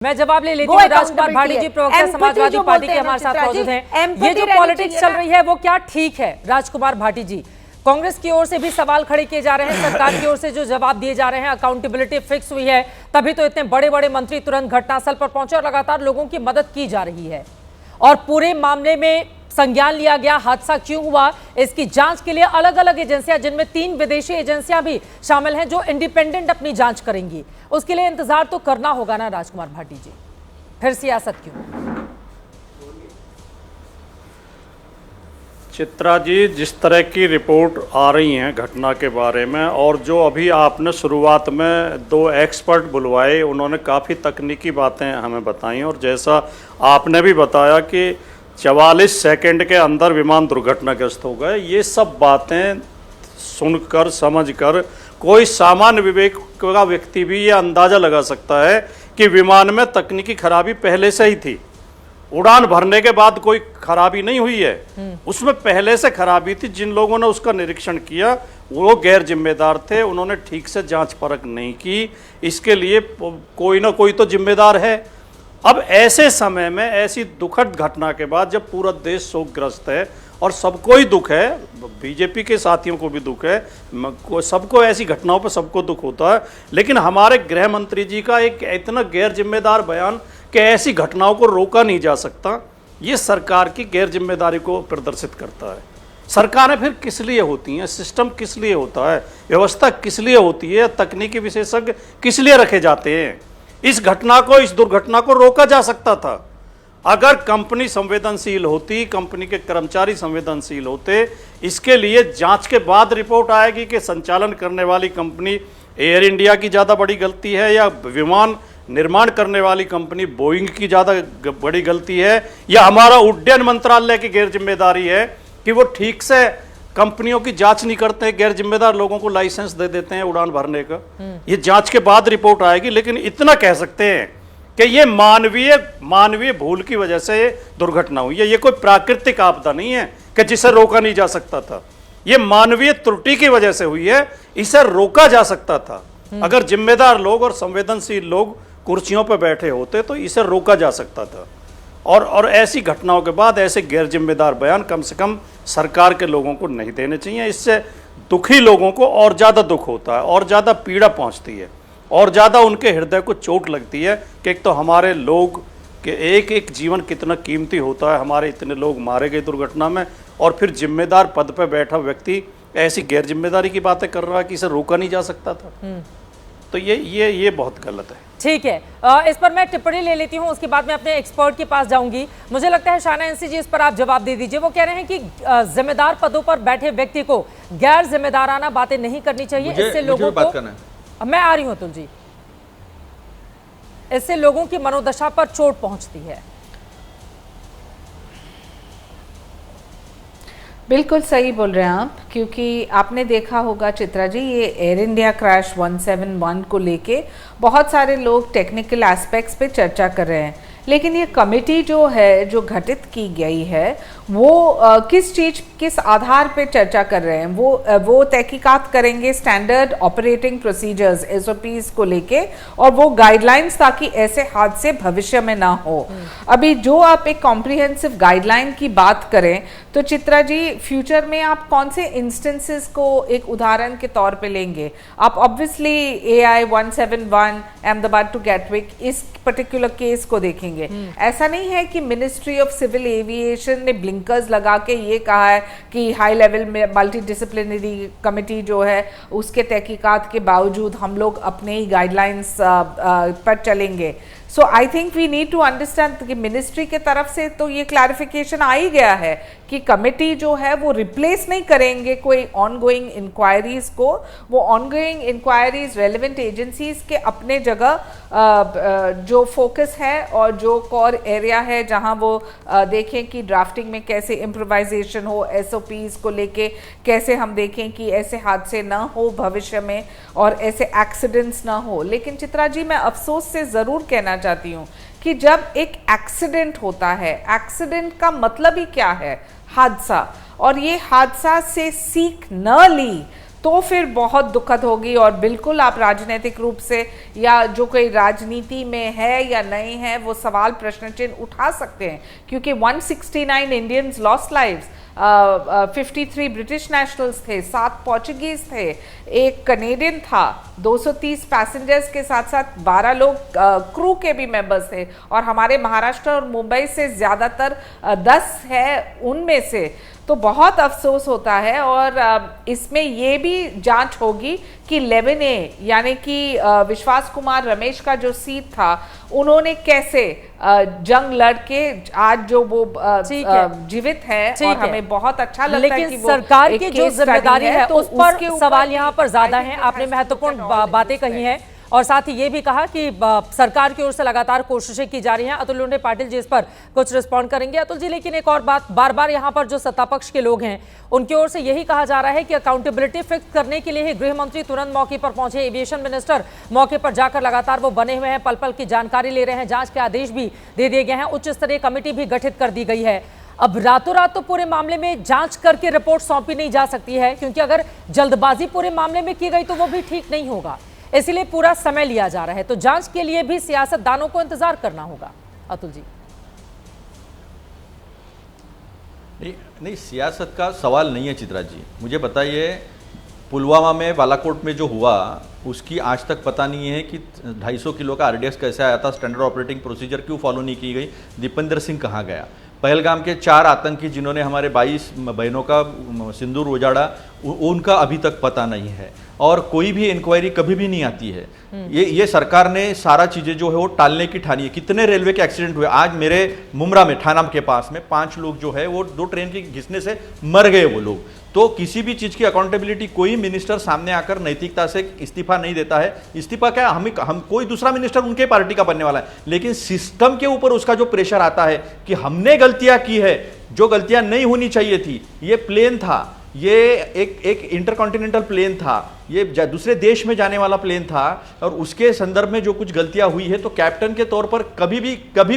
मैं जवाब ले लेती हूँ। राजकुमार भाटी जी, प्रवक्ता समाजवादी पार्टी के हमारे साथ मौजूद हैं। ये जो पॉलिटिक्स चल रही है वो क्या ठीक है? राजकुमार भाटी जी, कांग्रेस की ओर से भी सवाल खड़े किए जा रहे हैं, सरकार की ओर से जो जवाब दिए जा रहे हैं, अकाउंटेबिलिटी फिक्स हुई है, तभी तो इतने बड़े बड़े मंत्री तुरंत घटनास्थल पर पहुंचे और लगातार लोगों की मदद की जा रही है। और पूरे मामले में संज्ञान लिया गया, हादसा क्यों हुआ इसकी जांच के लिए अलग अलग एजेंसियां, जिनमें 3 विदेशी एजेंसियां भी शामिल हैं, जो इंडिपेंडेंट अपनी जांच करेंगी। उसके लिए इंतजार तो करना होगा ना राजकुमार भाटी जी, फिर सियासत क्यों? चित्रा जी, जिस तरह की रिपोर्ट आ रही हैं घटना के बारे में, और जो अभी आपने शुरुआत में 2 एक्सपर्ट बुलवाए, उन्होंने काफ़ी तकनीकी बातें हमें बताई, और जैसा आपने भी बताया कि 44 सेकंड के अंदर विमान दुर्घटनाग्रस्त हो गए, ये सब बातें सुनकर समझकर कोई सामान्य विवेक का व्यक्ति भी ये अंदाज़ा लगा सकता है कि विमान में तकनीकी खराबी पहले से ही थी। उड़ान भरने के बाद कोई खराबी नहीं हुई है, उसमें पहले से खराबी थी। जिन लोगों ने उसका निरीक्षण किया वो गैर जिम्मेदार थे, उन्होंने ठीक से जांच परख नहीं की, इसके लिए कोई ना कोई तो जिम्मेदार है। अब ऐसे समय में ऐसी दुखद घटना के बाद जब पूरा देश शोकग्रस्त है और सबको ही दुख है, बीजेपी के साथियों को भी दुख है, सबको ऐसी घटनाओं पर सबको दुख होता है, लेकिन हमारे गृह मंत्री जी का एक इतना गैर जिम्मेदार बयान कि ऐसी घटनाओं को रोका नहीं जा सकता, ये सरकार की गैर जिम्मेदारी को प्रदर्शित करता है। सरकारें फिर किस लिए होती हैं, सिस्टम किस लिए होता है, व्यवस्था किस लिए होती है, तकनीकी विशेषज्ञ किस लिए रखे जाते हैं? इस घटना को, इस दुर्घटना को रोका जा सकता था अगर कंपनी संवेदनशील होती, कंपनी के कर्मचारी संवेदनशील होते। इसके लिए जांच के बाद रिपोर्ट आएगी कि संचालन करने वाली कंपनी एयर इंडिया की ज़्यादा बड़ी गलती है, या विमान निर्माण करने वाली कंपनी बोइंग की ज़्यादा बड़ी गलती है, या हमारा उड्डयन मंत्रालय की गैर जिम्मेदारी है कि वो ठीक से कंपनियों की जांच नहीं करते हैं, गैर जिम्मेदार लोगों को लाइसेंस दे देते हैं उड़ान भरने का। ये जांच के बाद रिपोर्ट आएगी, लेकिन इतना कह सकते हैं कि ये मानवीय भूल की वजह से ये दुर्घटना हुई है। ये कोई प्राकृतिक आपदा नहीं है कि जिसे रोका नहीं जा सकता था, ये मानवीय त्रुटि की वजह से हुई है, इसे रोका जा सकता था। अगर जिम्मेदार लोग और संवेदनशील लोग कुर्सियों पर बैठे होते तो इसे रोका जा सकता था। और ऐसी घटनाओं के बाद ऐसे गैर जिम्मेदार बयान कम से कम सरकार के लोगों को नहीं देने चाहिए। इससे दुखी लोगों को और ज़्यादा दुख होता है, और ज़्यादा पीड़ा पहुंचती है, और ज़्यादा उनके हृदय को चोट लगती है कि एक तो हमारे लोग के एक एक जीवन कितना कीमती होता है, हमारे इतने लोग मारे गए दुर्घटना में, और फिर जिम्मेदार पद पर बैठा व्यक्ति ऐसी गैर जिम्मेदारी की बातें कर रहा है कि इसे रोका नहीं जा सकता था। तो ये बहुत गलत है। ठीक है, इस पर मैं टिप्पणी ले लेती हूं, उसके बाद मैं अपने एक्सपर्ट के पास जाऊंगी। मुझे लगता है शाना एनसी जी, इस पर आप जवाब दे दीजिए। वो कह रहे हैं कि जिम्मेदार पदों पर बैठे व्यक्ति को गैर जिम्मेदाराना बातें नहीं करनी चाहिए, इससे लोगों को, मैं आ रही हूं अतुल जी, इससे लोगों की मनोदशा पर चोट पहुंचती है। बिल्कुल सही बोल रहे हैं आप, क्योंकि आपने देखा होगा चित्रा जी, ये एयर इंडिया क्रैश 171 को लेके बहुत सारे लोग टेक्निकल एस्पेक्ट्स पे चर्चा कर रहे हैं, लेकिन ये कमेटी जो है, जो गठित की गई है, वो किस आधार पे चर्चा कर रहे हैं? वो तहकीकात करेंगे स्टैंडर्ड ऑपरेटिंग प्रोसीजर्स SOPs को लेके, और वो गाइडलाइंस, ताकि ऐसे हादसे भविष्य में ना हो। अभी जो आप एक कॉम्प्रिहेंसिव गाइडलाइन की बात करें तो चित्रा जी, फ्यूचर में आप कौन से इंस्टेंसेस को एक उदाहरण के तौर पे लेंगे? आप obviously AI 171 Ahmedabad to Gatwick इस पर्टिकुलर केस को देखेंगे। ऐसा नहीं है कि मिनिस्ट्री ऑफ सिविल एविएशन ने ब्लिंकर्स लगा के ये कहा है कि हाई लेवल में मल्टी डिसिप्लिनरी कमेटी जो है उसके तहकीकात के बावजूद हम लोग अपने ही गाइडलाइंस पर चलेंगे। So I think we need to understand कि मिनिस्ट्री के तरफ से तो ये क्लैरिफिकेशन आ ही गया है कि कमेटी जो है वो रिप्लेस नहीं करेंगे कोई ऑनगोइंग इंक्वायरीज को। वो ऑनगोइंग इंक्वायरीज रेलेवेंट एजेंसीज के अपने जगह जो फोकस है और जो कोर एरिया है, जहां वो देखें कि ड्राफ्टिंग में कैसे इम्प्रोवाइजेशन हो, SOPs को लेके कैसे हम देखें कि ऐसे हादसे ना हो भविष्य में और ऐसे एक्सीडेंट्स ना हो। लेकिन चित्रा जी, मैं अफसोस से ज़रूर कहना चाहती हूँ कि जब एक एक्सीडेंट होता है, एक्सीडेंट का मतलब ही क्या है? हादसा। और ये हादसा से सीख न ली तो फिर बहुत दुखद होगी। और बिल्कुल आप राजनीतिक रूप से या जो कोई राजनीति में है या नहीं है वो सवाल प्रश्न चिन्ह उठा सकते हैं, क्योंकि 169 Indians lost lives, 53 British nationals थे, 7 पोर्चुगीज थे, एक कनेडियन था, 230 पैसेंजर्स के साथ साथ 12 लोग क्रू के भी मेंबर्स थे, और हमारे महाराष्ट्र और मुंबई से ज़्यादातर 10 है उनमें से। तो बहुत अफसोस होता है। और इसमें ये भी जांच होगी कि 11A यानी कि विश्वास कुमार रमेश का जो सीट था, उन्होंने कैसे जंग लड़ के आज जो वो जीवित है, और हमें बहुत अच्छा लगता है कि वो सरकार की जो जिम्मेदारी है तो उस पर सवाल यहाँ पर ज्यादा है। आपने महत्वपूर्ण बातें कही हैं और साथ ही ये भी कहा कि सरकार की ओर से लगातार कोशिशें की जा रही हैं। अतुल लोंढे पाटिल जी इस पर कुछ रिस्पॉन्ड करेंगे। अतुल जी, लेकिन एक और बात, बार बार यहाँ पर जो सत्ता पक्ष के लोग हैं उनकी ओर से यही कहा जा रहा है कि अकाउंटेबिलिटी फिक्स करने के लिए ही गृह मंत्री तुरंत मौके पर पहुंचे, एविएशन मिनिस्टर मौके पर जाकर लगातार वो बने हुए हैं, पल पल की जानकारी ले रहे हैं, जांच के आदेश भी दे दिए गए हैं, उच्च स्तरीय कमेटी भी गठित कर दी गई है। अब रातों रात तो पूरे मामले में जांच करके रिपोर्ट सौंपी नहीं जा सकती है, क्योंकि अगर जल्दबाजी पूरे मामले में की गई तो वो भी ठीक नहीं होगा, इसलिए पूरा समय लिया जा रहा है। तो जांच के लिए भी सियासतदानों को इंतजार करना होगा। अतुल जी। नहीं, सियासत का सवाल नहीं है चित्रा जी। मुझे बताइए, पुलवामा में, बालाकोट में जो हुआ उसकी आज तक पता नहीं है कि 250 किलो का RDX कैसे आया था, स्टैंडर्ड ऑपरेटिंग प्रोसीजर क्यों फॉलो नहीं की गई, दीपेंद्र सिंह कहाँ गया, पहलगाम के 4 आतंकी जिन्होंने हमारे 22 बहनों का सिंदूर उजाड़ा, उनका अभी तक पता नहीं है, और कोई भी इंक्वायरी कभी भी नहीं आती है। ये सरकार ने सारा चीजें जो है वो टालने की ठानी है। कितने रेलवे के एक्सीडेंट हुए, आज मेरे मुमरा में, ठाना के पास में 5 लोग जो है वो 2 ट्रेन के घिसने से मर गए वो लोग। तो किसी भी चीज की अकाउंटेबिलिटी कोई मिनिस्टर सामने आकर नैतिकता से इस्तीफा नहीं देता है। इस्तीफा क्या, हम कोई दूसरा मिनिस्टर उनके पार्टी का बनने वाला है, लेकिन सिस्टम के ऊपर उसका जो प्रेशर आता है कि हमने गलतियां की है, जो गलतियां नहीं होनी चाहिए थी, ये प्लेन था, ये एक इंटरकॉन्टिनेंटल प्लेन था, ये दूसरे देश में जाने वाला प्लेन था, और उसके संदर्भ में जो कुछ गलतियां हुई है, तो कैप्टन के तौर पर कभी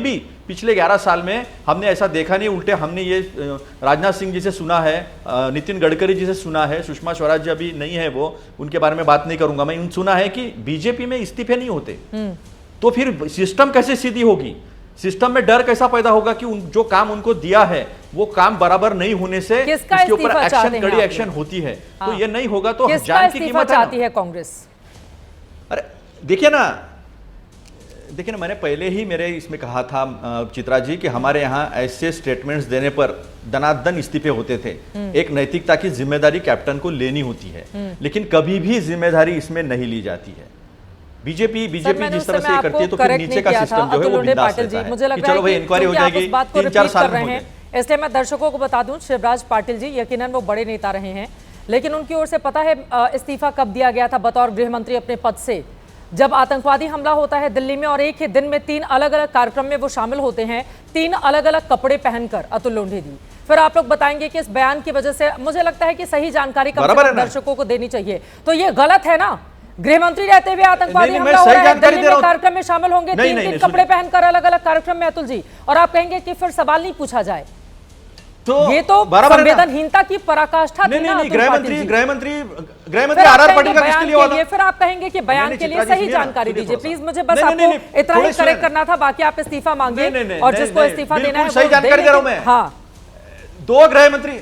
भी पिछले 11 साल में हमने ऐसा देखा नहीं। उल्टे हमने ये राजनाथ सिंह जी से सुना है, नितिन गडकरी जी से सुना है, सुषमा स्वराज जी अभी नहीं है, वो उनके बारे में बात नहीं करूंगा मैं, सुना है कि बीजेपी में इस्तीफे नहीं होते। तो फिर सिस्टम कैसे सीधी होगी, सिस्टम में डर कैसा पैदा होगा कि जो काम उनको दिया है वो काम बराबर नहीं होने से इसके ऊपर एक्शन, कड़ी एक्शन होती है। तो ये नहीं होगा तो जान की कीमत चाहती है कांग्रेस। अरे देखिए ना, मैंने पहले ही मेरे इसमें कहा था चित्रा जी कि हमारे यहाँ ऐसे स्टेटमेंट्स देने पर दनादन इस्तीफे होते थे। एक नैतिकता की जिम्मेदारी कैप्टन को लेनी होती है, लेकिन कभी भी जिम्मेदारी इसमें नहीं ली जाती है। बीजेपी जिस तरह से करती है तो फिर नीचे का सिस्टम जो है वो बिंदास रहता है। मुझे लग रहा चलो भाई इंक्वायरी हो जाएगी, 3-4 साल में हो जाएगी। इसलिए मैं दर्शकों को बता दूं, शिवराज पाटिल जी यकीनन वो बड़े नेता रहे हैं, लेकिन उनकी ओर से पता है इस्तीफा कब दिया गया था बतौर गृह मंत्री अपने पद से, जब आतंकवादी हमला होता है दिल्ली में और एक ही दिन में 3 अलग अलग कार्यक्रम में वो शामिल होते हैं, 3 अलग अलग कपड़े पहनकर। अतुल लोंढे जी, फिर आप लोग बताएंगे कि इस बयान की वजह से मुझे लगता है कि सही जानकारी कम से कम दर्शकों को देनी चाहिए। तो ये गलत है ना, गृह मंत्री रहते हुए आतंकवादी हमला हो रहा है, दिल्ली में कार्यक्रम में शामिल होंगे 3 कपड़े पहनकर अलग अलग कार्यक्रम में अतुल जी, और आप कहेंगे कि फिर सवाल नहीं पूछा जाए। तो ये तो संवेदनहीनता की पराकाष्ठा थी ना। गृह मंत्री आर पाटिल का किसके लिए हुआ था? फिर आप कहेंगे कि बयान के लिए सही जानकारी दीजिए प्लीज। मुझे बस आपको इतना ही करेक्ट करना था, बाकी आप इस्तीफा मांगिए और जिसको इस्तीफा देना है सही जानकारी दे रहा हूं मैं। हाँ, 2 गृह मंत्री,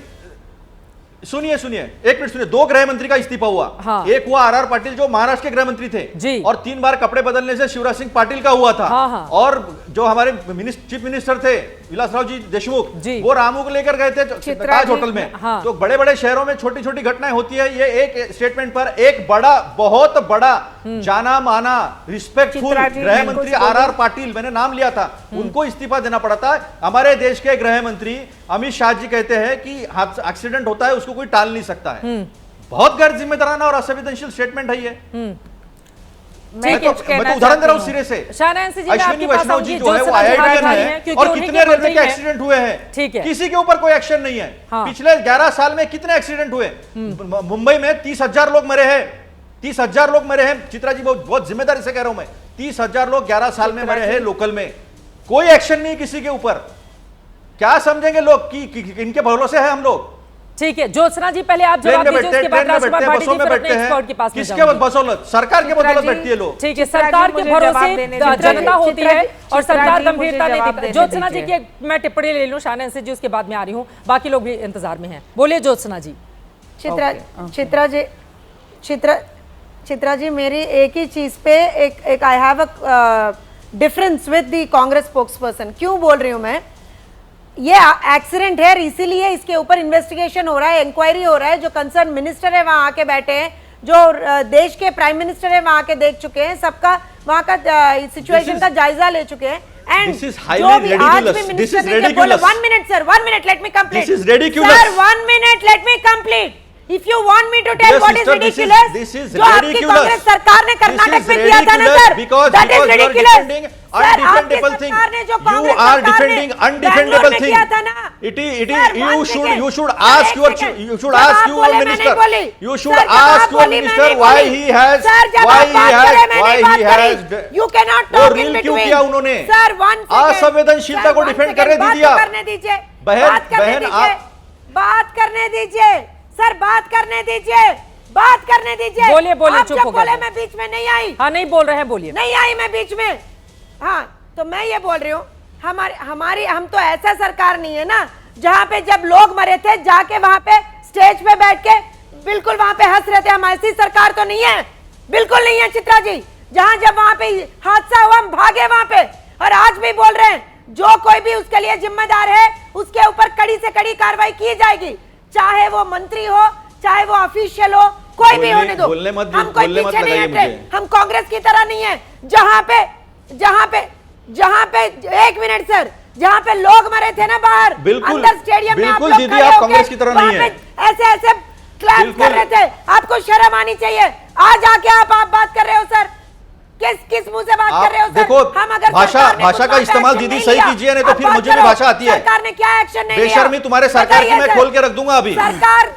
सुनिए 1 मिनट सुनिए, 2 गृह मंत्री का इस्तीफा हुआ। हाँ। एक हुआ आर पाटिल जो महाराष्ट्र के गृह मंत्री थे जी, और 3 बार कपड़े बदलने से शिवराज सिंह पाटिल का हुआ था। हाँ। और जो हमारे चीफ मिनिस्टर थे विलासराव जी देशमुख, वो रामू को लेकर गए थे ताज होटल में। हाँ। तो बड़े बड़े शहरों में छोटी छोटी घटनाएं होती है। ये एक स्टेटमेंट पर एक बहुत बड़ा जाना माना रिस्पेक्टफुल गृह मंत्री आर पाटिल, मैंने नाम लिया था, उनको इस्तीफा देना पड़ा था। हमारे देश के गृह मंत्री अमित शाह जी कहते हैं कि एक्सीडेंट होता है उसको कोई टाल नहीं सकता है। बहुत गैर जिम्मेदाराना और असंवेदनशील स्टेटमेंट है ये। मैं तो उदाहरण दे रहा हूं सिरे से। अश्विनी वैष्णव जी जो है वो IITN है और कितने रेलवे के एक्सीडेंट हुए हैं, ठीक है, किसी के ऊपर कोई एक्शन नहीं है। पिछले 11 साल में कितने एक्सीडेंट हुए? मुंबई में 30,000 लोग मरे हैं, 30,000 लोग मरे हैं। चित्रा जी बहुत जिम्मेदारी से कह रहा हूं मैं, 30,000 लोग 11 साल में मरे हैं लोकल में, कोई एक्शन नहीं किसी के ऊपर। क्या समझेंगे लोग कि इनके भरोसे है हम लोग? ठीक है ज्योत्सना जी, पहले आप जवाब दीजिए, उसके बाद राजकुमार भाटी जी फिर अपने एक्सपर्ट के पास में किसके जाऊंगी। बदौलत? सरकार के बदौलत बैठती है लोग। ठीक है, चित्रा जी, सरकार के मुझे जवाब भरोसे देने दीजिए। जनता होती है और चित्रा सरकार जी, गंभीरता मुझे नहीं जवाब दिखती। देने ज्योत्सना जी दीजिए। की मैं टिप्पणी ले लूं शाहनवाज जी, उसके बाद में आ रही हूं, बाकी लोग भी इंतजार में हैं। बोलिए ज्योत्सना जी। चित्रा जी, मेरी एक ही चीज पे एक I have a difference with the Congress spokesperson. क्यों बोल रही हूं मैं? ये एक्सीडेंट है, इसीलिए इसके ऊपर इन्वेस्टिगेशन हो रहा है, इंक्वायरी हो रहा है। जो कंसर्न मिनिस्टर है वहां आके बैठे हैं, जो देश के प्राइम मिनिस्टर है वहां आके देख चुके हैं, सबका वहां का सिचुएशन का जायजा ले चुके हैं। And This is highly ridiculous. This is ridiculous. 1 minute sir, 1 minute, let me complete. This is ridiculous. Sir, 1 minute, let me complete. If you want me to tell Yes, what is sister, ridiculous, this is जो आपकी ridiculous. Congress सरकार ने This Karnataka is में किया था ना ridiculous sir, because that is you are ridiculous. defending Sir, आपकी undefendable thing. सरकार ने जो You कांग्रेस are सरकार ने defending बैंगलोर undefendable में thing. किया था ना, It is Sir, one you second. should Sir, ask एक your second. you should जब ask आप your बोले, मैंने minister. बोली. You Sir, should जब आप ask your बोली, minister मैंने why बोली. he has Sir, जब why आप he बात has करे, मैंने why बात he करी. has You cannot वो talk in रील क्यों between. किया उन्होंने? Sir, one second. असंवेदनशीलता Sir, को one डिफेंड second. करने बात दीजिए आप। करने दीजिए, बहन, बात करने बहन, दीजिए, आप- बात करने दीजिए सर, बात करने दीजिए, बात करने दीजिए। बोलिए, बोलिए, आप चुप जब हो बोले गए। मैं बीच में नहीं आई, हाँ नहीं बोल रहे हैं, बोलिए। नहीं आई मैं बीच में। हाँ, तो मैं ये बोल रही हूँ, हमारी हम तो ऐसा सरकार नहीं है ना जहाँ पे जब लोग मरे थे जाके वहां पे स्टेज पे बैठ के बिल्कुल वहां पे हंस रहे थे। हम ऐसी सरकार तो नहीं है, बिल्कुल नहीं है चित्रा जी। जहां जब वहां पे हादसा हुआ हम भागे वहां पे, और आज भी बोल रहे हैं जो कोई भी उसके लिए जिम्मेदार है उसके ऊपर कड़ी से कड़ी कार्रवाई की जाएगी, चाहे वो मंत्री हो, चाहे वो ऑफिशियल हो, कोई भी होने दो। बोलने मत हम कोई बोलने मत पीछे नहीं लगाइए हटे, मुझे। हम कांग्रेस की तरह नहीं है जहां पे 1 मिनट सर, जहां पे लोग मरे थे ना बाहर बिल्कुल, अंदर स्टेडियम में, आप बिल्कुल लोग दीदी, खड़े आप होके कांग्रेस की तरह नहीं वहां है। पे ऐसे क्लैप बिल्कुल। कर रहे थे। आपको शर्म आनी चाहिए। आज आके आप बात कर रहे हो सर, किस मुंह से बात कर रहे हो सर? देखो, हम अगर भाषा का इस्तेमाल दीदी सही कीजिए, नहीं तो फिर मुझे भी भाषा आती है। सरकार ने क्या एक्शन नहीं लिया? बेशर्मी तुम्हारे सरकार की मैं खोल के रख दूंगा अभी। सरकार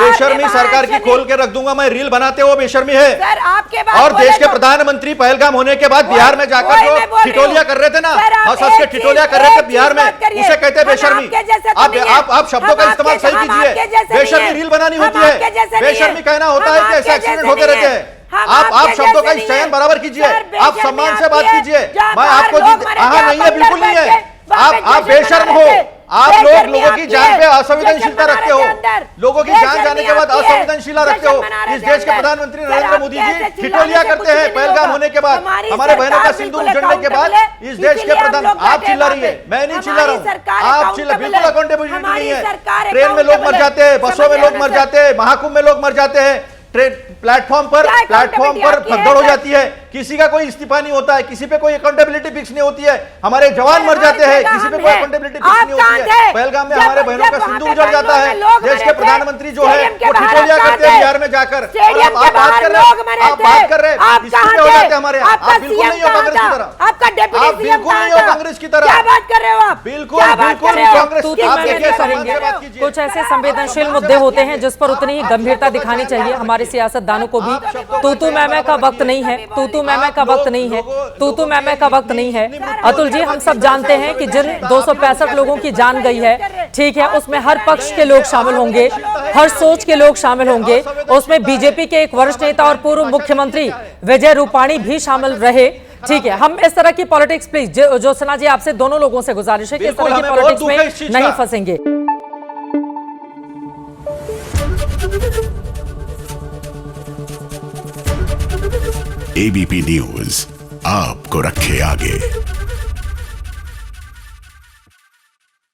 बेशर्मी सरकार की खोल के रख दूंगा मैं। रील बनाते हो बेशर्मी है। सर आपके बाद और बोले देश के तो- प्रधानमंत्री पहलगाम होने के बाद बिहार में जाकर वही जो मैं बोल रही ठिठोलिया हूँ। कर रहे थे ना, सर, आप हंस के एक ठिठोलिया चीज- कर रहे थे एक बिहार चीज में, बात करिए। उसे कहते हैं हम बेशर्मी। आपके जैसे तो नहीं है। आप शब्दों का हम इस्तेमाल आपके- सही हम आपके कीजिए। जैसे नहीं बेशर्मी है। रील बनानी हम होती है, आपके जैसे नहीं है। बेशर्मी कहना होता हम है कि ऐसे आपके एक्सीडेंट जैसे होते नहीं रहते है। हैं। हम आप आपके शब्दों का जैसे चयन नहीं बराबर है। कीजिए, सर, आप बेशर्मी सम्मान से आपकी बात है। कीजिए। जहाँ मैं बाहर आपको लोग मरे थे, हाँ नहीं है, आप बिल्कुल नहीं अंदर है। बैठ के वहाँ पे आप जश्न बेशर्म मना हो। रहे थे। आप लोग बेशर्मी लोगों की आपकी जान है। पे असंवेदनशीलता जश्न रखते हो, मना रहे थे अंदर। लोगों की जान बेशर्मी जाने के बाद आपकी है। असंवेदनशीलता रखते हो। जश्न मना रहे इस थे देश के अंदर। प्रधानमंत्री सर, नरेंद्र आप मोदी कैसे जी चिल्लाने ठिठोलिया से करते कुछ हैं भी नहीं पहलगाम होगा। होने के बाद। हमारी हमारे बहनों का सरकार सिंदूर बिल्कुल उजड़ने के बाद accountable है। इस देश के इसीलिए हम प्रधान लोग आप बैठे चिल्ला वहाँ रही है, पे। मैं नहीं चिल्ला रहा हमारी सरकार हूँ। आप चिल्ला, accountable बिल्कुल है। अकाउंटेबिलिटी हमारी नहीं है। सरकार ट्रेन में लोग मर accountable जाते हैं, है। बसों में समझ लोग रहे मर हैं जाते हैं, महाकुंभ में लोग मर जाते हैं, ट्रेन प्लेटफॉर्म पर क्या accountability आपकी है, भगदड़ हो सर? जाती है, किसी का कोई इस्तीफा नहीं होता है, किसी पे कोई अकाउंटेबिलिटी फिक्स नहीं होती है, हमारे जवान मर जाते हैं, किसी पे कोई अकाउंटेबिलिटी फिक्स नहीं होती है। पहलगाम में हमारे बहनों का सिंदूर जल जाता है। देश के प्रधानमंत्री जो है वो ठिठोलिया करते हैं बिहार में जाकर, और आप बात कर रहे हैं, आप बात कर रहे हैं, इस्तीफे हो जाते हैं हमारे। आप बिल्कुल नहीं हो कांग्रेस की तरह, आपका डेप्यूटी आप बिल्कुल नहीं हो कांग्रेस की तरह। क्या बात कर रहे हो आप? बिल्कुल क्या बात बिल्कुल कर रहे हो? कांग्रेस तू आप मैं देखिए, क्या सम्मान करेंगे? से बात कीजिए। कुछ ऐसे संवेदनशील मुद्दे होते हैं जिस पर उतनी ही गंभीरता दिखानी चाहिए। हमारे सियासतदानों को भी तू मैं का वक्त नहीं है, तू मैं का वक्त नहीं है, तू मैं का वक्त नहीं है। अतुल जी, हम सब जानते हैं कि जिन 265 लोगों की जान गई है, ठीक है, उसमें हर पक्ष के लोग शामिल होंगे, हर सोच के लोग शामिल होंगे। उसमें बीजेपी के एक वरिष्ठ नेता और पूर्व मुख्यमंत्री विजय रूपाणी भी शामिल रहे। ठीक है, हम इस तरह की पॉलिटिक्स, प्लीज ज्योत्सना जी, आपसे दोनों लोगों से गुजारिश है कि इस तरह की पॉलिटिक्स में नहीं फंसेंगे। एबीपी न्यूज आपको रखे आगे।